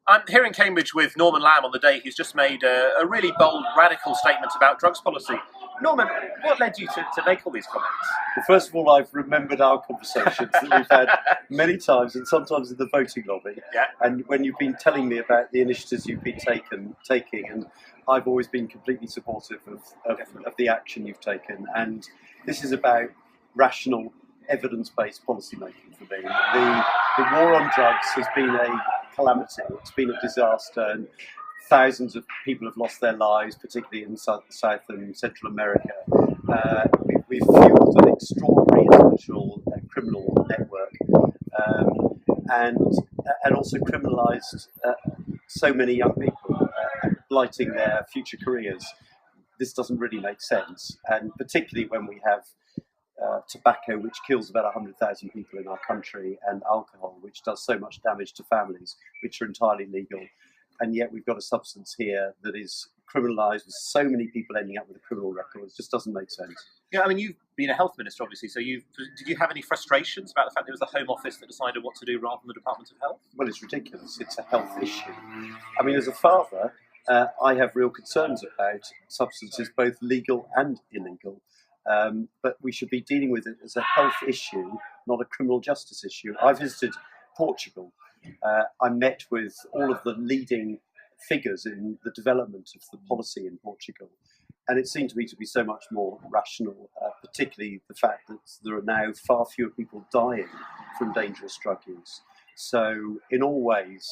I'm here in Cambridge with Norman Lamb on the day he's just made a really bold, radical statement about drugs policy. Norman, what led you to make all these comments? Well, first of all, I've remembered our conversations that we've had many times, and sometimes in the voting lobby. Yeah. And when you've been telling me about the initiatives you've been taking, and I've always been completely supportive of the action you've taken. And this is about rational, evidence-based policy making for me. The war on drugs has been a calamity. It's been a disaster, and thousands of people have lost their lives, particularly in South and Central America. We've fueled an extraordinary international criminal network, and also criminalised so many young people, blighting their future careers. This doesn't really make sense, and particularly when we have tobacco, which kills about 100,000 people in our country, and alcohol, which does so much damage to families, which are entirely legal. And yet we've got a substance here that is criminalised with so many people ending up with a criminal record. It just doesn't make sense. Yeah, I mean, you've been a health minister, obviously, so did you have any frustrations about the fact that it was the Home Office that decided what to do rather than the Department of Health? Well, it's ridiculous. It's a health issue. I mean, as a father, I have real concerns about substances, both legal and illegal. But we should be dealing with it as a health issue, not a criminal justice issue. I visited Portugal. I met with all of the leading figures in the development of the policy in Portugal, and it seemed to me to be so much more rational, particularly the fact that there are now far fewer people dying from dangerous drug use. So in all ways,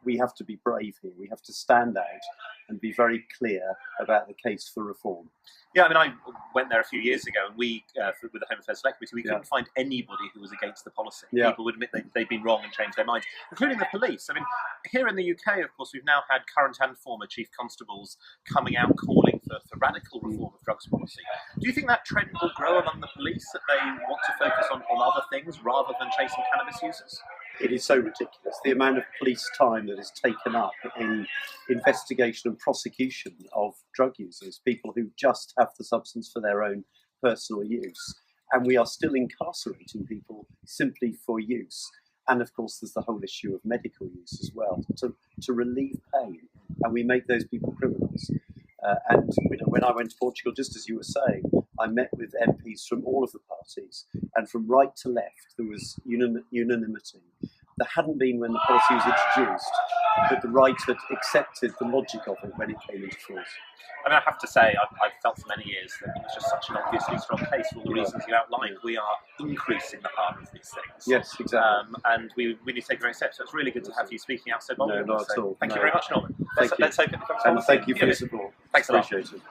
we have to be brave here. We have to stand out and be very clear about the case for reform. Yeah, I mean, I went there a few years ago, and we, with the Home Affairs Select Committee, we couldn't find anybody who was against the policy. Yeah. People would admit they'd been wrong and changed their minds, including the police. I mean, here in the UK, of course, we've now had current and former chief constables coming out calling for radical reform of drugs policy. Do you think that trend will grow among the police, that they want to focus on other things rather than chasing cannabis users? It is so ridiculous. The amount of police time that is taken up in investigation and prosecution of drug users, people who just have the substance for their own personal use. And we are still incarcerating people simply for use. And of course, there's the whole issue of medical use as well, to relieve pain. And we make those people criminals. And when I went to Portugal, just as you were saying, I met with MPs from all of the parties, and from right to left, there was unanimity. There hadn't been when the policy was introduced, but the right had accepted the logic of it when it came into force. I mean, I have to say, I've felt for many years that it was just such an obviously strong case for all the reasons you outlined. We are increasing the harm of these things. Yes, exactly. And we need to take the right steps. So it's really good to have you speaking out so boldly. No, not at all. Thank you very much, Norman. Thank you. Let's hope it becomes and thank you for your support. Thanks a lot. Appreciate it.